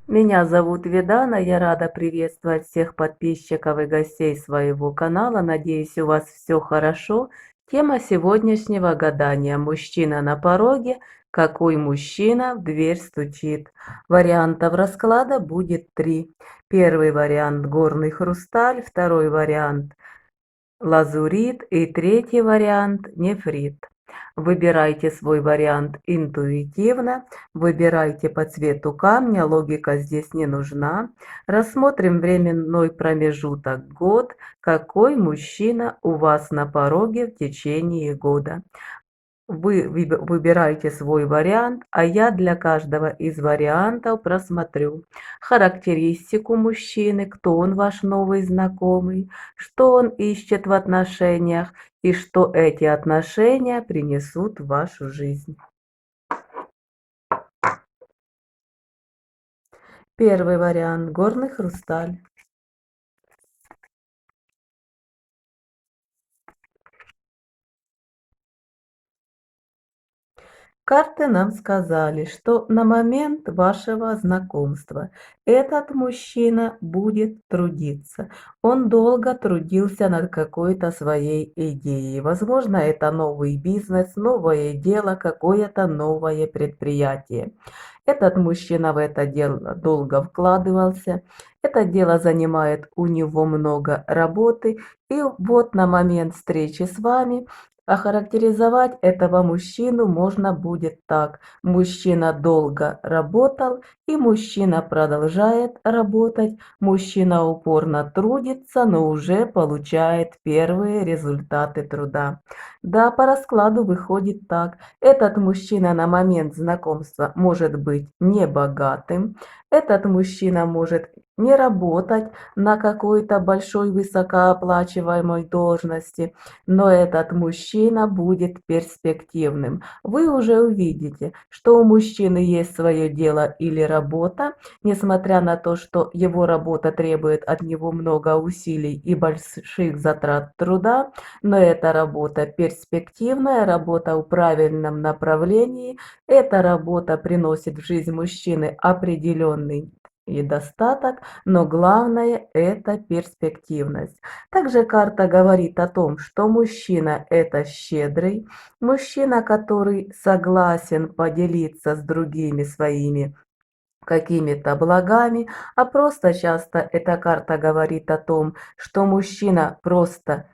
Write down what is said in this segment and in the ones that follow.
Меня зовут Видана, я рада приветствовать всех подписчиков и гостей своего канала. Надеюсь, у вас все хорошо. Тема сегодняшнего гадания: мужчина на пороге, какой мужчина в дверь стучит. Вариантов расклада будет три. Первый вариант — горный хрусталь, второй вариант — лазурит и третий вариант — нефрит. Выбирайте свой вариант интуитивно, выбирайте по цвету камня, логика здесь не нужна. Рассмотрим временной промежуток год, какой мужчина у вас на пороге в течение года. Вы выбираете свой вариант, а я для каждого из вариантов просмотрю характеристику мужчины, кто он, ваш новый знакомый, что он ищет в отношениях и что эти отношения принесут в вашу жизнь. Первый вариант — горный хрусталь. Карты нам сказали, что на момент вашего знакомства этот мужчина будет трудиться. Он долго трудился над какой-то своей идеей. Возможно, это новый бизнес, новое дело, какое-то новое предприятие. Этот мужчина в это дело долго вкладывался. Это дело занимает у него много работы. И вот на момент встречи с вами охарактеризовать этого мужчину можно будет так: мужчина долго работал, и мужчина продолжает работать, мужчина упорно трудится, но уже получает первые результаты труда. Да, по раскладу выходит так: этот мужчина на момент знакомства может быть небогатым, этот мужчина может не работать на какой-то большой высокооплачиваемой должности, но этот мужчина будет перспективным. Вы уже увидите, что у мужчины есть свое дело или работа, несмотря на то, что его работа требует от него много усилий и больших затрат труда, но эта работа перспективная, работа в правильном направлении, эта работа приносит в жизнь мужчины определенный и достаток, но главное — это перспективность. Также карта говорит о том, что мужчина — это щедрый, мужчина, который согласен поделиться с другими своими какими-то благами, а просто часто эта карта говорит о том, что мужчина просто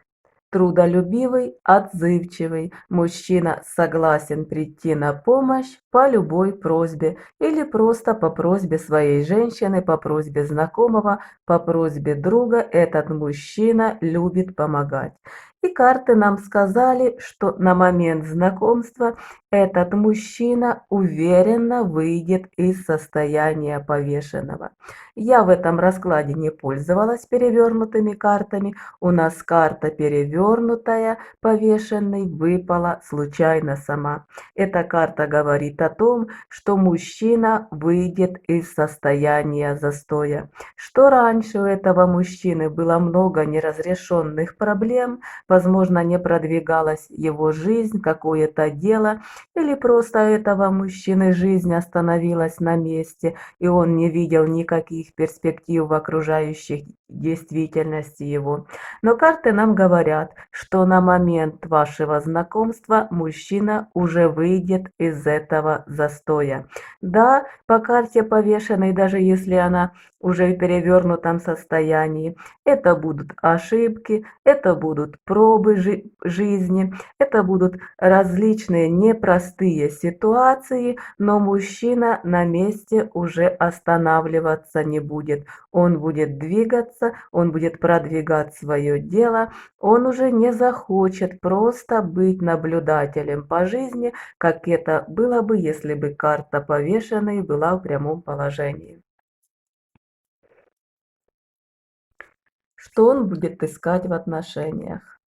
трудолюбивый, отзывчивый, мужчина согласен прийти на помощь по любой просьбе или просто по просьбе своей женщины, по просьбе знакомого, по просьбе друга. Этот мужчина любит помогать. И карты нам сказали, что на момент знакомства этот мужчина уверенно выйдет из состояния повешенного. Я в этом раскладе не пользовалась перевернутыми картами. У нас карта перевернутая, повешенный, выпала случайно сама. Эта карта говорит о том, что мужчина выйдет из состояния застоя. Что раньше у этого мужчины было много неразрешенных проблем, возможно, не продвигалась его жизнь, какое-то дело, или просто у этого мужчины жизнь остановилась на месте, и он не видел никаких перспектив в окружающей действительности его. Но карты нам говорят, что на момент вашего знакомства мужчина уже выйдет из этого застоя. Да, по карте повешенной, даже если она уже в перевернутом состоянии, это будут ошибки, это будут пробы жизни, это будут различные непростые ситуации, но мужчина на месте уже останавливаться не будет. Он будет двигаться, он будет продвигать свое дело, он уже не захочет просто быть наблюдателем по жизни, как это было бы, если бы карта повешенной была в прямом положении. Что он будет искать в отношениях?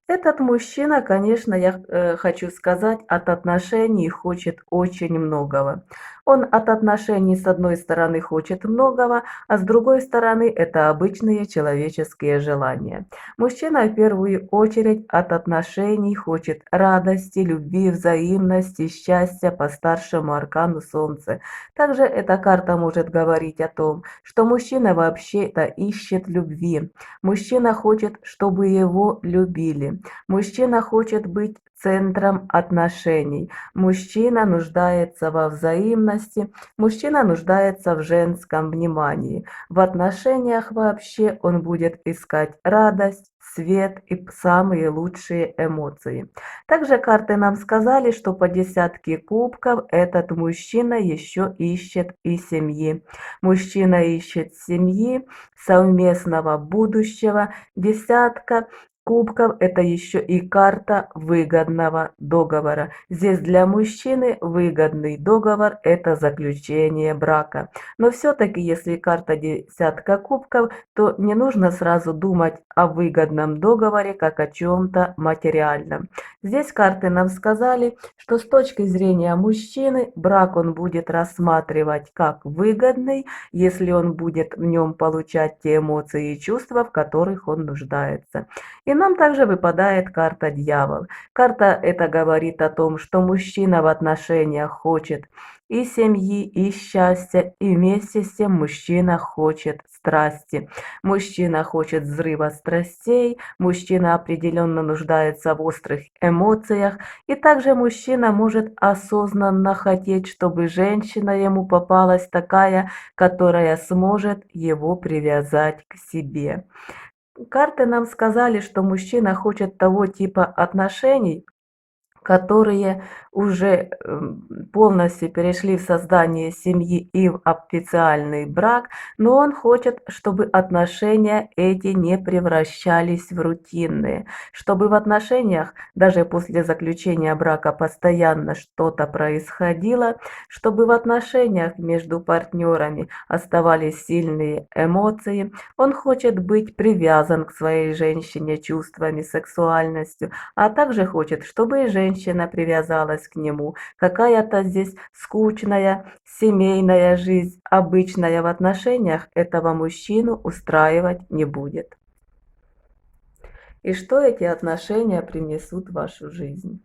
Этот мужчина, конечно, я хочу сказать, от отношений хочет очень многого. Он от отношений с одной стороны хочет многого, а с другой стороны это обычные человеческие желания. Мужчина в первую очередь от отношений хочет радости, любви, взаимности, счастья по старшему аркану Солнца. Также эта карта может говорить о том, что мужчина вообще-то ищет любви. Мужчина хочет, чтобы его любили. Мужчина хочет быть центром отношений. Мужчина нуждается во взаимности. Мужчина нуждается в женском внимании. В отношениях вообще он будет искать радость, свет и самые лучшие эмоции. Также карты нам сказали, что по десятке кубков этот мужчина еще ищет и семьи. Мужчина ищет семьи, совместного будущего. Десятка кубков – это еще и карта выгодного договора. Здесь для мужчины выгодный договор – это заключение брака. Но все-таки, если карта десятка кубков, то не нужно сразу думать о выгодном договоре, как о чем-то материальном. Здесь карты нам сказали, что с точки зрения мужчины брак он будет рассматривать как выгодный, если он будет в нем получать те эмоции и чувства, в которых он нуждается. И нам также выпадает карта дьявол. Карта это говорит о том, что мужчина в отношениях хочет и семьи, и счастья, и вместе с тем мужчина хочет страсти. Мужчина хочет взрыва страстей, мужчина определенно нуждается в острых эмоциях, и также мужчина может осознанно хотеть, чтобы женщина ему попалась такая, которая сможет его привязать к себе. Карты нам сказали, что мужчина хочет того типа отношений, которые уже полностью перешли в создание семьи и в официальный брак, но он хочет, чтобы отношения эти не превращались в рутинные, чтобы в отношениях даже после заключения брака постоянно что-то происходило, чтобы в отношениях между партнерами оставались сильные эмоции. Он хочет быть привязан к своей женщине чувствами, сексуальностью, а также хочет, чтобы и женщина привязалась к нему. Какая-то здесь скучная семейная жизнь, обычная в отношениях, этого мужчину устраивать не будет. И что эти отношения принесут в вашу жизнь?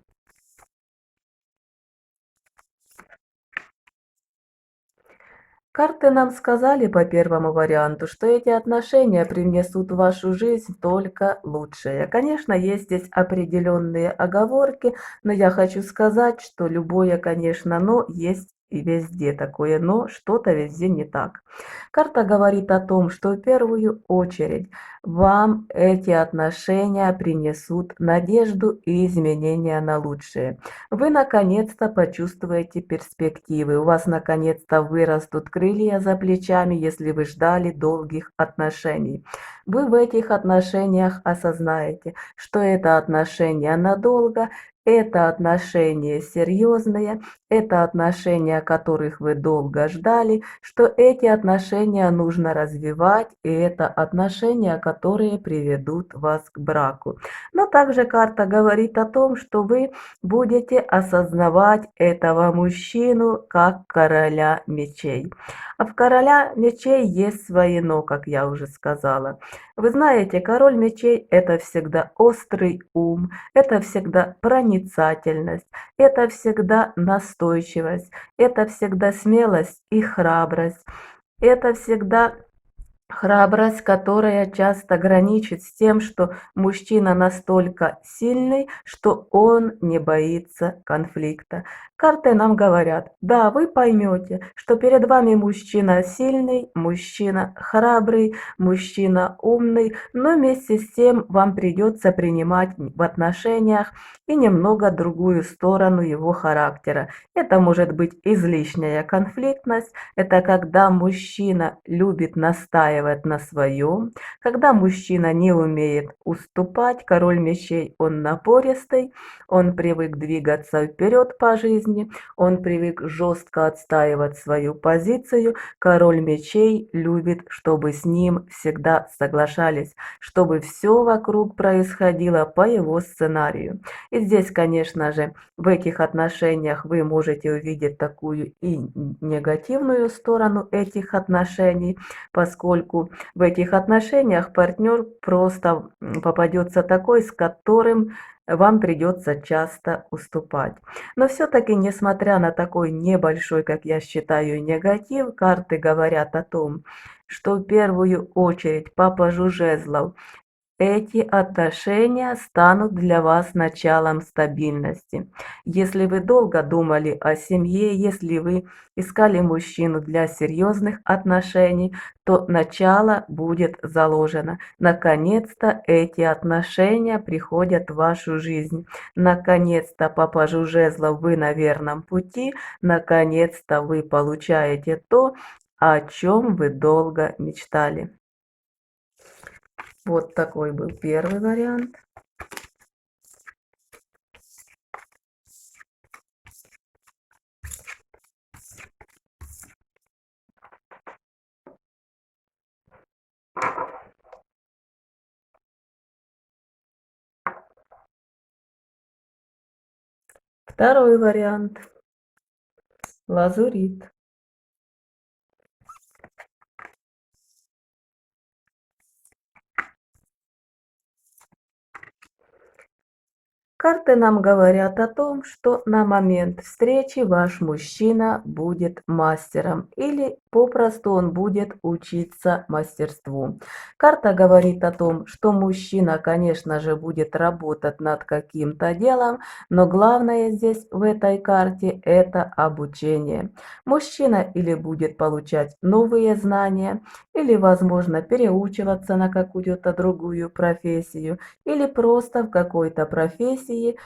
Карты нам сказали по первому варианту, что эти отношения принесут в вашу жизнь только лучшее. Конечно, есть здесь определенные оговорки, но я хочу сказать, что любое, конечно, но есть и везде такое, но что-то везде не так. Карта говорит о том, что в первую очередь вам эти отношения принесут надежду и изменения на лучшее. Вы наконец-то почувствуете перспективы, у вас наконец-то вырастут крылья за плечами, если вы ждали долгих отношений. Вы в этих отношениях осознаете, что это отношения надолго, это отношения серьезные, это отношения, которых вы долго ждали, что эти отношения нужно развивать, и это отношения, которые приведут вас к браку. Но также карта говорит о том, что вы будете осознавать этого мужчину как короля мечей. А в короля мечей есть свои «но», как я уже сказала. Вы знаете, король мечей – это всегда острый ум, это всегда проницательность, это всегда настойчивость, это всегда смелость и храбрость, это всегда храбрость, которая часто граничит с тем, что мужчина настолько сильный, что он не боится конфликта. Карты нам говорят, да, вы поймете, что перед вами мужчина сильный, мужчина храбрый, мужчина умный, но вместе с тем вам придется принимать в отношениях и немного другую сторону его характера. Это может быть излишняя конфликтность, это когда мужчина любит настаивать настаивает на своем, когда мужчина не умеет уступать, король мечей, он напористый, он привык двигаться вперед по жизни, он привык жестко отстаивать свою позицию, король мечей любит, чтобы с ним всегда соглашались, чтобы все вокруг происходило по его сценарию. И здесь, конечно же, в этих отношениях вы можете увидеть такую и негативную сторону этих отношений, поскольку в этих отношениях партнер просто попадется такой, с которым вам придется часто уступать. Но все-таки, несмотря на такой небольшой, как я считаю, негатив, карты говорят о том, что в первую очередь папа жезлов эти отношения станут для вас началом стабильности. Если вы долго думали о семье, если вы искали мужчину для серьезных отношений, то начало будет заложено. Наконец-то эти отношения приходят в вашу жизнь. Наконец-то, папа жезлов, вы на верном пути. Наконец-то вы получаете то, о чем вы долго мечтали. Вот такой был первый вариант. Второй вариант. Лазурит. Карты нам говорят о том, что на момент встречи ваш мужчина будет мастером или попросту он будет учиться мастерству. Карта говорит о том, что мужчина, конечно же, будет работать над каким-то делом, но главное здесь в этой карте это обучение. Мужчина или будет получать новые знания, или, возможно, переучиваться на какую-то другую профессию, или просто в какой-то профессии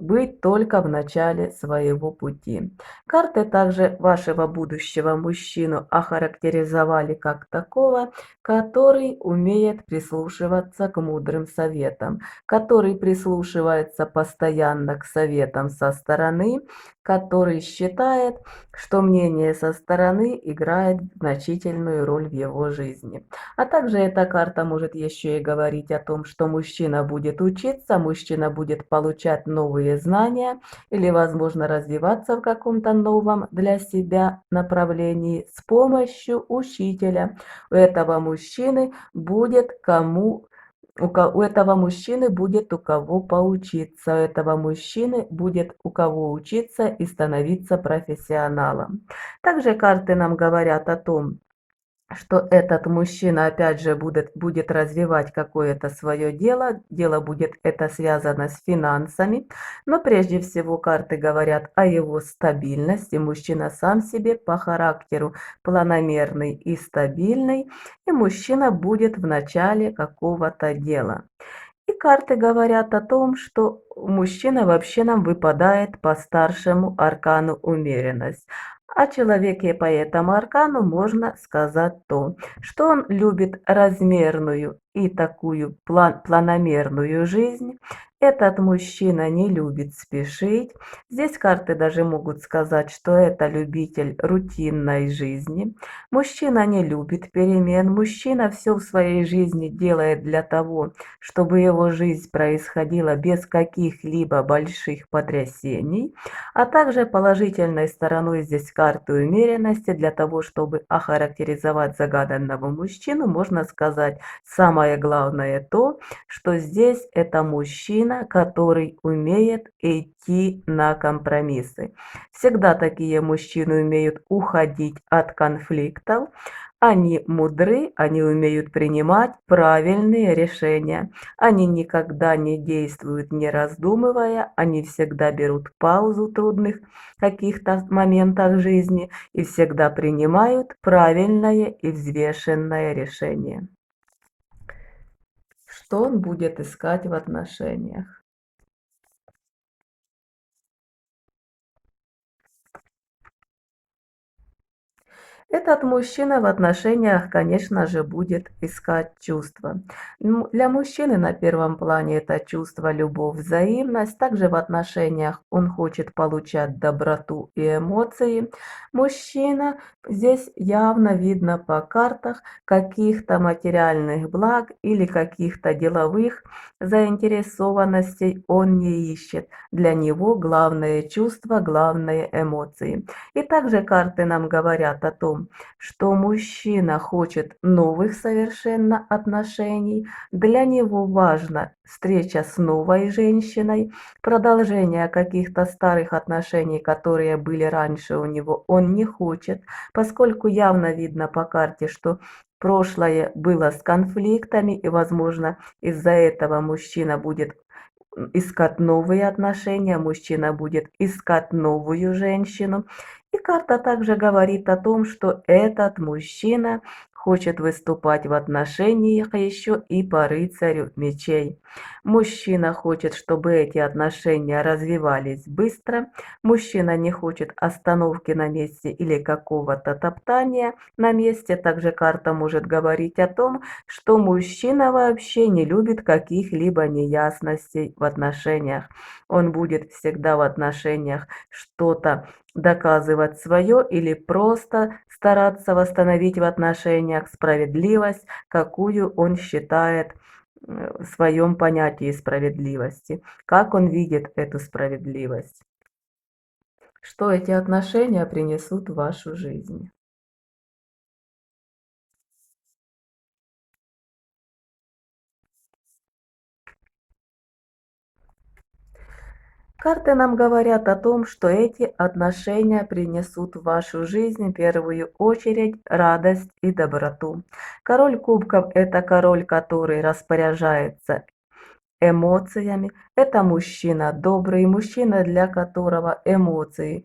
быть только в начале своего пути. Карты также вашего будущего мужчину охарактеризовали как такого, который умеет прислушиваться к мудрым советам, который прислушивается постоянно к советам со стороны, который считает, что мнение со стороны играет значительную роль в его жизни. А также эта карта может еще и говорить о том, что мужчина будет учиться, мужчина будет получать новые знания или, возможно, развиваться в каком-то новом для себя направлении с помощью учителя. У этого мужчины будет у этого мужчины будет у кого поучиться, у этого мужчины будет у кого учиться и становиться профессионалом. Также карты нам говорят о том, что этот мужчина опять же будет развивать какое-то свое дело будет это связано с финансами, но прежде всего карты говорят о его стабильности, мужчина сам себе по характеру планомерный и стабильный, и мужчина будет в начале какого-то дела. И карты говорят о том, что мужчина вообще нам выпадает по старшему аркану умеренность. О человеке по этому аркану можно сказать то, что он любит размерную и такую планомерную жизнь. Этот мужчина не любит спешить. Здесь карты даже могут сказать, что это любитель рутинной жизни. Мужчина не любит перемен. Мужчина все в своей жизни делает для того, чтобы его жизнь происходила без каких-либо больших потрясений, а также положительной стороной здесь карты умеренности для того, чтобы охарактеризовать загаданного мужчину, можно сказать самое главное то, что здесь это мужчина, который умеет идти на компромиссы. Всегда такие мужчины умеют уходить от конфликтов, они мудры, они умеют принимать правильные решения. Они никогда не действуют, не раздумывая, они всегда берут паузу в трудных каких-то моментах жизни и всегда принимают правильное и взвешенное решение. Что он будет искать в отношениях? Этот мужчина в отношениях, конечно же, будет искать чувства. Для мужчины на первом плане это чувство, любовь, взаимность. Также в отношениях он хочет получать доброту и эмоции. Мужчина, здесь явно видно по картах, каких-то материальных благ или каких-то деловых заинтересованностей он не ищет. Для него главное чувство, главные эмоции. И также карты нам говорят о том, что мужчина хочет новых совершенно отношений, для него важна встреча с новой женщиной, продолжение каких-то старых отношений, которые были раньше у него, он не хочет, поскольку явно видно по карте, что прошлое было с конфликтами, и, возможно, из-за этого мужчина будет искать новые отношения, мужчина будет искать новую женщину. И карта также говорит о том, что этот мужчина хочет выступать в отношениях еще и по рыцарю мечей. Мужчина хочет, чтобы эти отношения развивались быстро. Мужчина не хочет остановки на месте или какого-то топтания на месте. Также карта может говорить о том, что мужчина вообще не любит каких-либо неясностей в отношениях. Он будет всегда в отношениях что-то доказывать свое или просто стараться восстановить в отношениях справедливость, какую он считает в своем понятии справедливости, как он видит эту справедливость, что эти отношения принесут в вашу жизнь. Карты нам говорят о том, что эти отношения принесут в вашу жизнь в первую очередь радость и доброту. Король кубков – это король, который распоряжается эмоциями. Это мужчина добрый, мужчина, для которого эмоции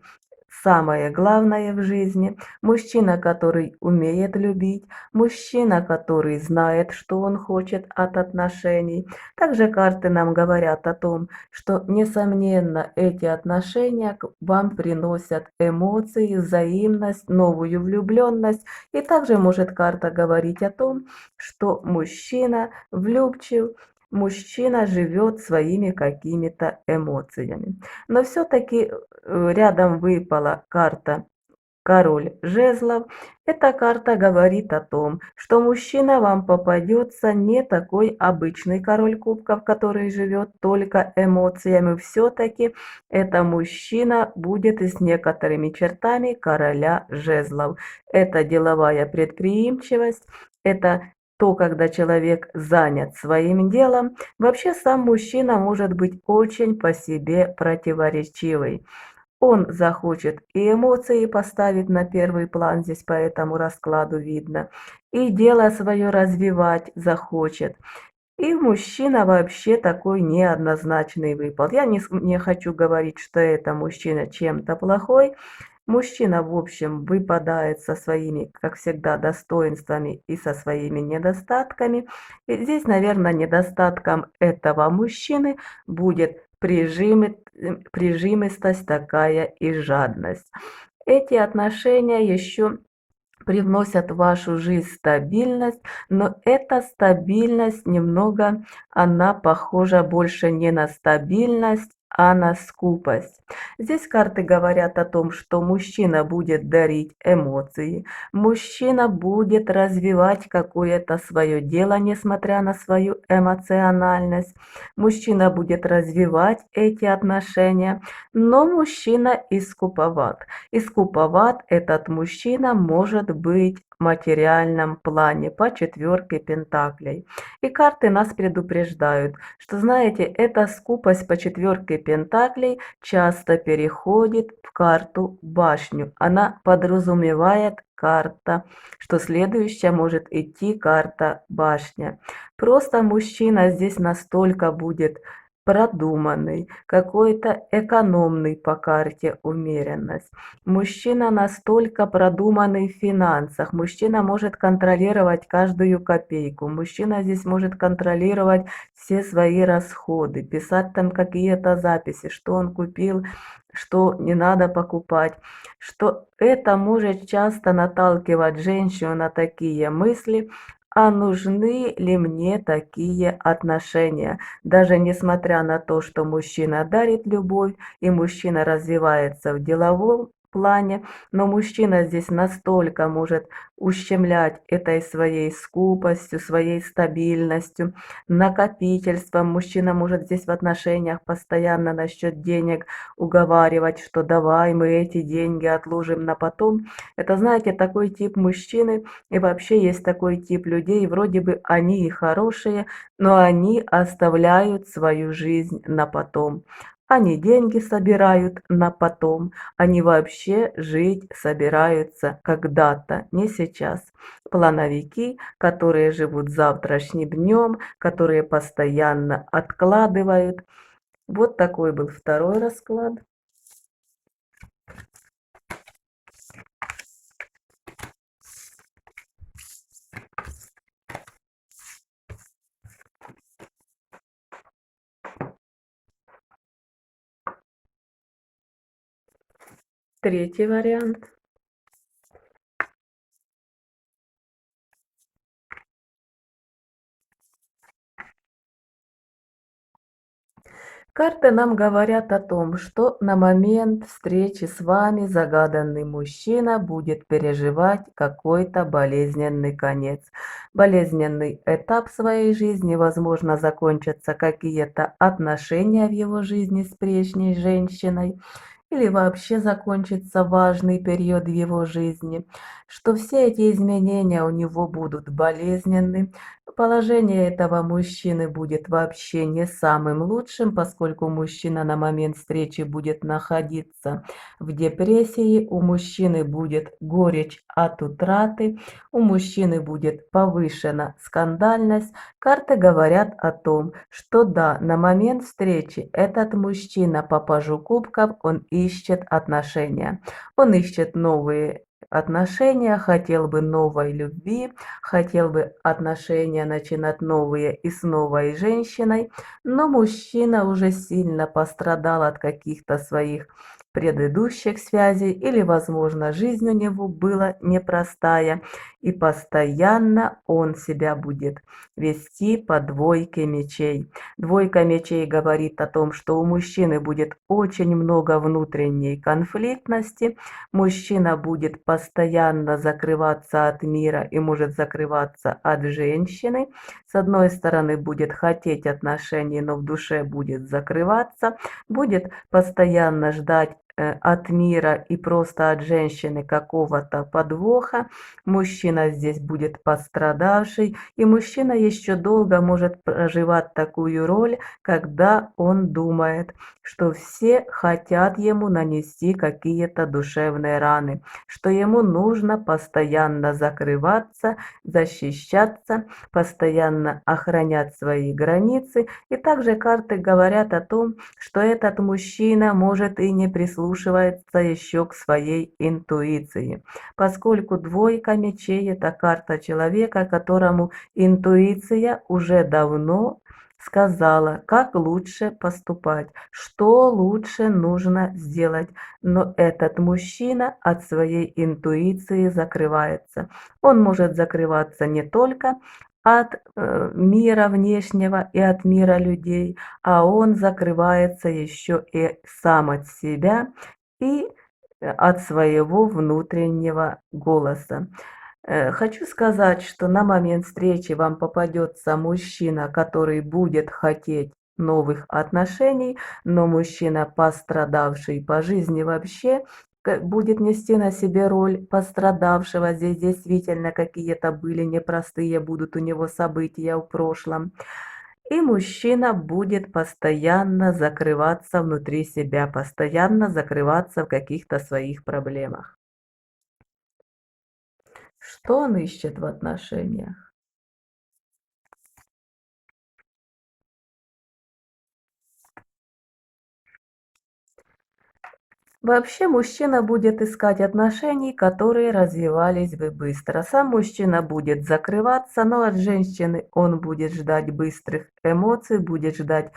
самое главное в жизни, мужчина, который умеет любить, мужчина, который знает, что он хочет от отношений. Также карты нам говорят о том, что, несомненно, эти отношения вам приносят эмоции, взаимность, новую влюбленность. И также может карта говорить о том, что мужчина влюбчив, мужчина живет своими какими-то эмоциями. Но все-таки рядом выпала карта Король жезлов. Эта карта говорит о том, что мужчина вам попадется не такой обычный король кубков, который живет только эмоциями. Все-таки это мужчина будет с некоторыми чертами короля жезлов. Это деловая предприимчивость, это то, когда человек занят своим делом. Вообще сам мужчина может быть очень по себе противоречивый. Он захочет и эмоции поставить на первый план, здесь по этому раскладу видно, и дело свое развивать захочет. И мужчина вообще такой неоднозначный выпал. Я не хочу говорить, что это мужчина чем-то плохой. Мужчина, в общем, выпадает со своими, как всегда, достоинствами и со своими недостатками. И здесь, наверное, недостатком этого мужчины будет прижимистость такая и жадность. Эти отношения еще привносят в вашу жизнь стабильность, но эта стабильность немного, она похожа больше не на стабильность, а на скупость. Здесь карты говорят о том, что мужчина будет дарить эмоции, мужчина будет развивать какое-то свое дело, несмотря на свою эмоциональность, мужчина будет развивать эти отношения, но мужчина и скуповат. И скуповат этот мужчина может быть в материальном плане по четверке пентаклей. И карты нас предупреждают, что, знаете, эта скупость по четверке пентаклей часто переходит в карту башню. Она подразумевает карта, что следующая может идти карта башня. Просто мужчина здесь настолько будет продуманный, какой-то экономный по карте умеренность. Мужчина настолько продуманный в финансах, мужчина может контролировать каждую копейку, мужчина здесь может контролировать все свои расходы, писать там какие-то записи, что он купил, что не надо покупать, что это может часто наталкивать женщину на такие мысли, а нужны ли мне такие отношения? Даже несмотря на то, что мужчина дарит любовь и мужчина развивается в деловом плане, но мужчина здесь настолько может ущемлять этой своей скупостью, своей стабильностью, накопительством. Мужчина может здесь в отношениях постоянно насчет денег уговаривать, что давай мы эти деньги отложим на потом. Это, знаете, такой тип мужчины, и вообще есть такой тип людей, вроде бы они и хорошие, но они оставляют свою жизнь на потом. Они деньги собирают на потом, они вообще жить собираются когда-то, не сейчас. Плановики, которые живут завтрашним днем, которые постоянно откладывают. Вот такой был второй расклад. Третий вариант. Карты нам говорят о том, что на момент встречи с вами загаданный мужчина будет переживать какой-то болезненный конец. Болезненный этап своей жизни, возможно, закончатся какие-то отношения в его жизни с прежней женщиной, или вообще закончится важный период в его жизни, что все эти изменения у него будут болезненны, положение этого мужчины будет вообще не самым лучшим, поскольку мужчина на момент встречи будет находиться в депрессии, у мужчины будет горечь от утраты, у мужчины будет повышена скандальность. Карты говорят о том, что да, на момент встречи этот мужчина по пажу кубков, он ищет отношения. Он ищет новые отношения, хотел бы новой любви, хотел бы отношения начинать новые и с новой женщиной, но мужчина уже сильно пострадал от каких-то своих предыдущих связей или, возможно, жизнь у него была непростая, и постоянно он себя будет вести по двойке мечей. Двойка мечей говорит о том, что у мужчины будет очень много внутренней конфликтности, мужчина будет постоянно закрываться от мира и может закрываться от женщины. С одной стороны, будет хотеть отношений, но в душе будет закрываться, будет постоянно ждать от мира и просто от женщины какого-то подвоха. Мужчина здесь будет пострадавший, и мужчина еще долго может проживать такую роль, когда он думает, что все хотят ему нанести какие-то душевные раны, что ему нужно постоянно закрываться, защищаться, постоянно охранять свои границы. И также карты говорят о том, что этот мужчина может и не прислушивается еще к своей интуиции, поскольку двойка мечей – это карта человека, которому интуиция уже давно сказала, как лучше поступать, что лучше нужно сделать. Но этот мужчина от своей интуиции закрывается. Он может закрываться не только от мира внешнего и от мира людей, а он закрывается еще и сам от себя и от своего внутреннего голоса. Хочу сказать, что на момент встречи вам попадется мужчина, который будет хотеть новых отношений, но мужчина, пострадавший по жизни вообще, будет нести на себе роль пострадавшего. Здесь действительно какие-то были непростые, будут у него события в прошлом. И мужчина будет постоянно закрываться внутри себя, постоянно закрываться в каких-то своих проблемах. Что он ищет в отношениях? Вообще мужчина будет искать отношений, которые развивались бы быстро. Сам мужчина будет закрываться, но от женщины он будет ждать быстрых эмоций, будет ждать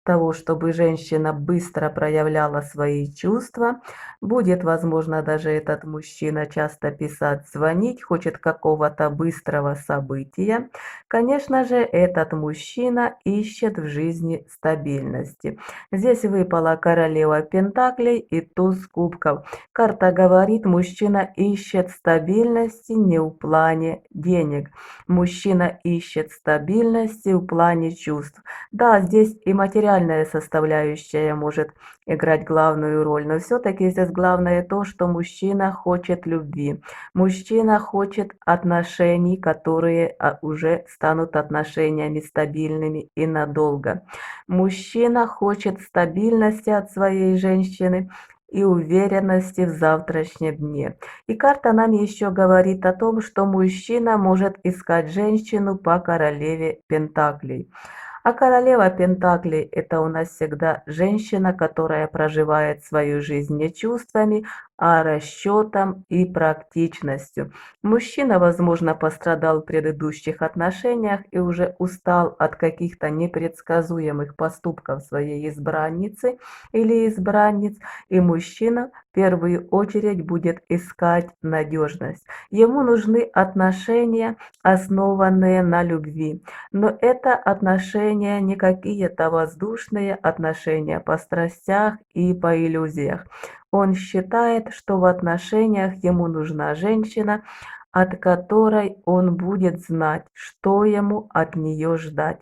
того, чтобы женщина быстро проявляла свои чувства. Будет, возможно, даже этот мужчина часто писать, звонить, хочет какого-то быстрого события. Конечно же, этот мужчина ищет в жизни стабильности. Здесь выпала королева пентаклей и туз кубков. Карта говорит, мужчина ищет стабильности не в плане денег. Мужчина ищет стабильности в плане чувств. Да, здесь и материальная составляющая может играть главную роль, но все-таки здесь главное то, что мужчина хочет любви. Мужчина хочет отношений, которые уже станут отношениями стабильными и надолго. Мужчина хочет стабильности от своей женщины и уверенности в завтрашнем дне. И карта нам еще говорит о том, что мужчина может искать женщину по королеве Пентаклей. А королева Пентаклей– это у нас всегда женщина, которая проживает свою жизнь не чувствами, а расчетом и практичностью. Мужчина, возможно, пострадал в предыдущих отношениях и уже устал от каких-то непредсказуемых поступков своей избранницы или избранниц, и мужчина в первую очередь будет искать надежность. Ему нужны отношения, основанные на любви. Но это отношения не какие-то воздушные отношения по страстях и по иллюзиях. Он считает, что в отношениях ему нужна женщина, от которой он будет знать, что ему от нее ждать,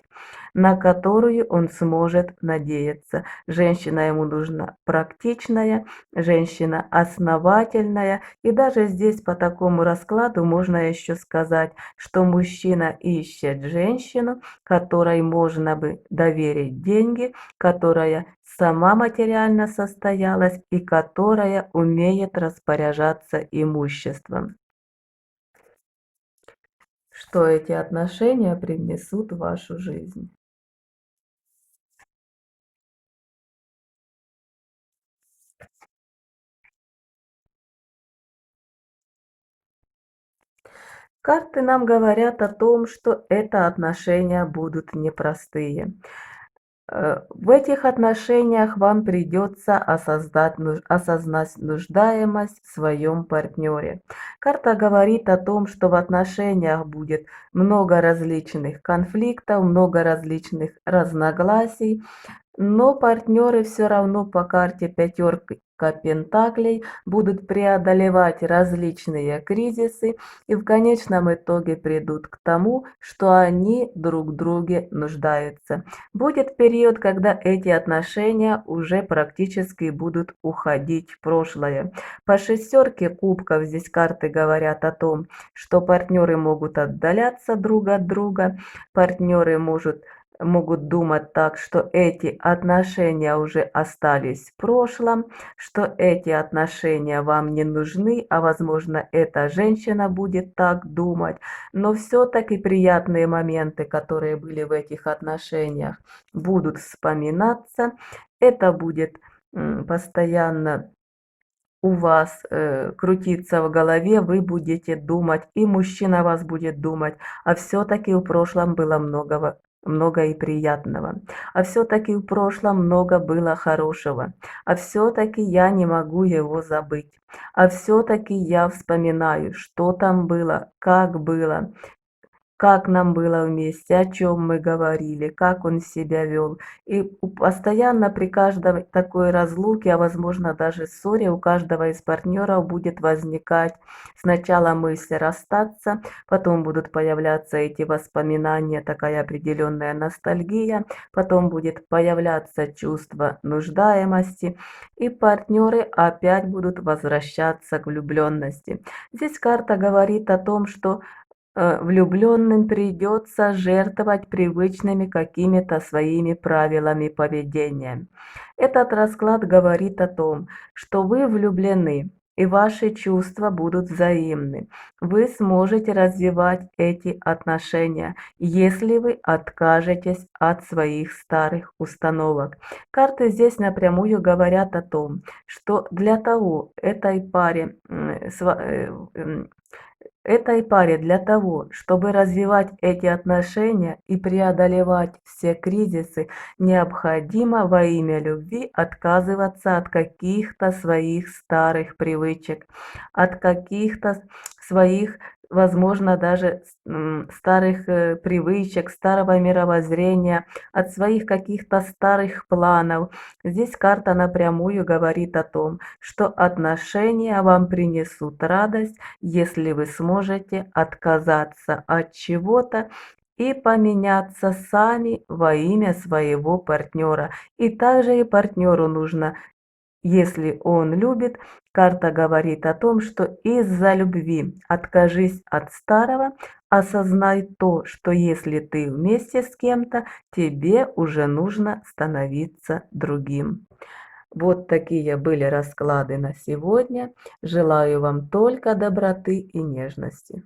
на которую он сможет надеяться. Женщина ему нужна практичная, женщина основательная. И даже здесь по такому раскладу можно еще сказать, что мужчина ищет женщину, которой можно бы доверить деньги, которая сама материально состоялась и которая умеет распоряжаться имуществом. Что эти отношения принесут в вашу жизнь. Карты нам говорят о том, что это отношения будут непростые. В этих отношениях вам придется осознать нуждаемость в своем партнере. Карта говорит о том, что в отношениях будет много различных конфликтов, много различных разногласий, но партнеры все равно по карте пятерка пентаклей будут преодолевать различные кризисы и в конечном итоге придут к тому, что они друг в друге нуждаются. Будет период, когда эти отношения уже практически будут уходить в прошлое. По шестерке кубков здесь карты говорят о том, что партнеры могут отдаляться друг от друга, партнеры могут думать так, что эти отношения уже остались в прошлом, что эти отношения вам не нужны, а возможно эта женщина будет так думать, но все-таки приятные моменты, которые были в этих отношениях, будут вспоминаться, это будет постоянно у вас крутиться в голове, вы будете думать, и мужчина вас будет думать, а все-таки в прошлом было много и приятного, а все-таки в прошлом много было хорошего, а все-таки я не могу его забыть, а все-таки я вспоминаю, что там было, как нам было вместе, о чем мы говорили, как он себя вел. И постоянно при каждой такой разлуке, а возможно даже ссоре, у каждого из партнеров будет возникать сначала мысль расстаться, потом будут появляться эти воспоминания, такая определенная ностальгия, потом будет появляться чувство нуждаемости, и партнеры опять будут возвращаться к влюбленности. Здесь карта говорит о том, что влюбленным придется жертвовать привычными какими-то своими правилами поведения. Этот расклад говорит о том, что вы влюблены, и ваши чувства будут взаимны. Вы сможете развивать эти отношения, если вы откажетесь от своих старых установок. Карты здесь напрямую говорят о том, что для того этой паре для того, чтобы развивать эти отношения и преодолевать все кризисы, необходимо во имя любви отказываться от каких-то своих старых привычек, от каких-то своих, возможно, даже старых привычек, старого мировоззрения, от своих каких-то старых планов. Здесь карта напрямую говорит о том, что отношения вам принесут радость, если вы сможете отказаться от чего-то и поменяться сами во имя своего партнера. И также и партнеру нужно, если он любит, карта говорит о том, что из-за любви откажись от старого, осознай то, что если ты вместе с кем-то, тебе уже нужно становиться другим. Вот такие были расклады на сегодня. Желаю вам только доброты и нежности.